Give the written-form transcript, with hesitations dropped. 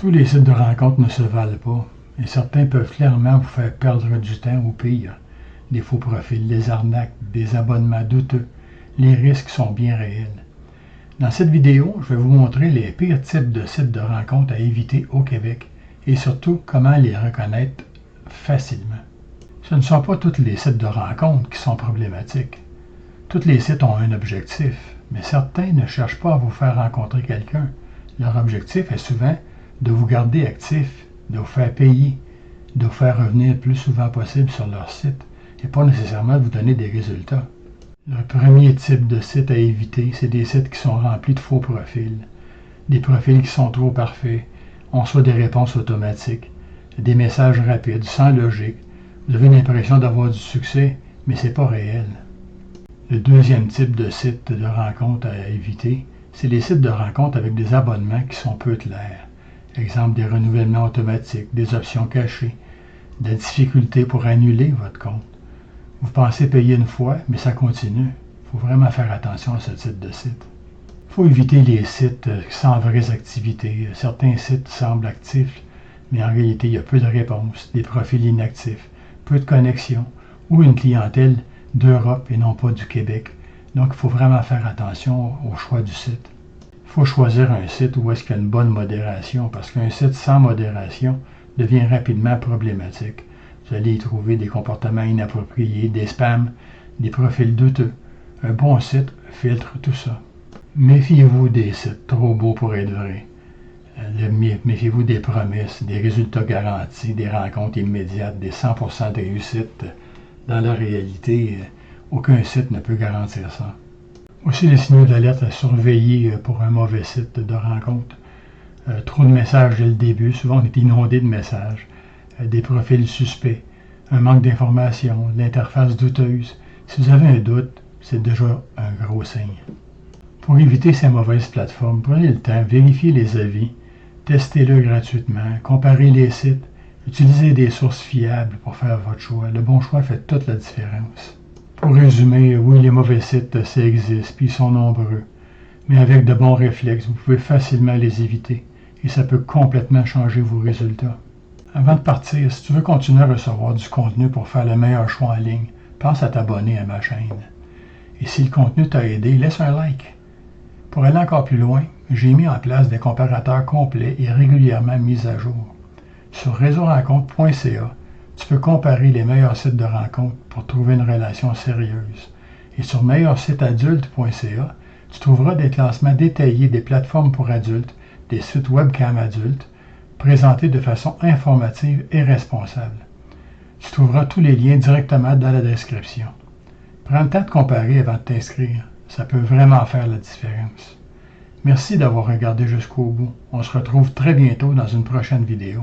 Tous les sites de rencontres ne se valent pas, et certains peuvent clairement vous faire perdre du temps ou pire. Des faux profils, des arnaques, des abonnements douteux. Les risques sont bien réels. Dans cette vidéo, je vais vous montrer les pires types de sites de rencontres à éviter au Québec et surtout comment les reconnaître facilement. Ce ne sont pas tous les sites de rencontres qui sont problématiques. Tous les sites ont un objectif, mais certains ne cherchent pas à vous faire rencontrer quelqu'un. Leur objectif est souvent de vous garder actif, de vous faire payer, de vous faire revenir le plus souvent possible sur leur site et pas nécessairement de vous donner des résultats. Le premier type de site à éviter, c'est des sites qui sont remplis de faux profils. Des profils qui sont trop parfaits. On reçoit des réponses automatiques, des messages rapides, sans logique. Vous avez l'impression d'avoir du succès, mais c'est pas réel. Le deuxième type de site de rencontre à éviter, c'est les sites de rencontre avec des abonnements qui sont peu clairs. Exemple, des renouvellements automatiques, des options cachées, de la difficulté pour annuler votre compte. Vous pensez payer une fois, mais ça continue. Il faut vraiment faire attention à ce type de site. Il faut éviter les sites sans vraies activités. Certains sites semblent actifs, mais en réalité, il y a peu de réponses, des profils inactifs, peu de connexions, ou une clientèle d'Europe et non pas du Québec. Donc, il faut vraiment faire attention au choix du site. Il faut choisir un site où est-ce qu'il y a une bonne modération, parce qu'un site sans modération devient rapidement problématique. Vous allez y trouver des comportements inappropriés, des spams, des profils douteux. Un bon site filtre tout ça. Méfiez-vous des sites trop beaux pour être vrais. Méfiez-vous des promesses, des résultats garantis, des rencontres immédiates, des 100% de réussite. Dans la réalité, aucun site ne peut garantir ça. Aussi les signaux d'alerte à surveiller pour un mauvais site de rencontre. Trop de messages dès le début, souvent on est inondé de messages. Des profils suspects, un manque d'informations, l'interface douteuse. Si vous avez un doute, c'est déjà un gros signe. Pour éviter ces mauvaises plateformes, prenez le temps, vérifiez les avis, testez-le gratuitement, comparez les sites, utilisez des sources fiables pour faire votre choix. Le bon choix fait toute la différence. Pour résumer, oui, les mauvais sites, ça existe, puis ils sont nombreux. Mais avec de bons réflexes, vous pouvez facilement les éviter et ça peut complètement changer vos résultats. Avant de partir, si tu veux continuer à recevoir du contenu pour faire le meilleur choix en ligne, pense à t'abonner à ma chaîne. Et si le contenu t'a aidé, laisse un like. Pour aller encore plus loin, j'ai mis en place des comparateurs complets et régulièrement mis à jour. Sur réseaurencontre.ca, tu peux comparer les meilleurs sites de rencontres pour trouver une relation sérieuse. Et sur meilleursiteadulte.ca, tu trouveras des classements détaillés des plateformes pour adultes, des sites webcam adultes, présentés de façon informative et responsable. Tu trouveras tous les liens directement dans la description. Prends le temps de comparer avant de t'inscrire. Ça peut vraiment faire la différence. Merci d'avoir regardé jusqu'au bout. On se retrouve très bientôt dans une prochaine vidéo.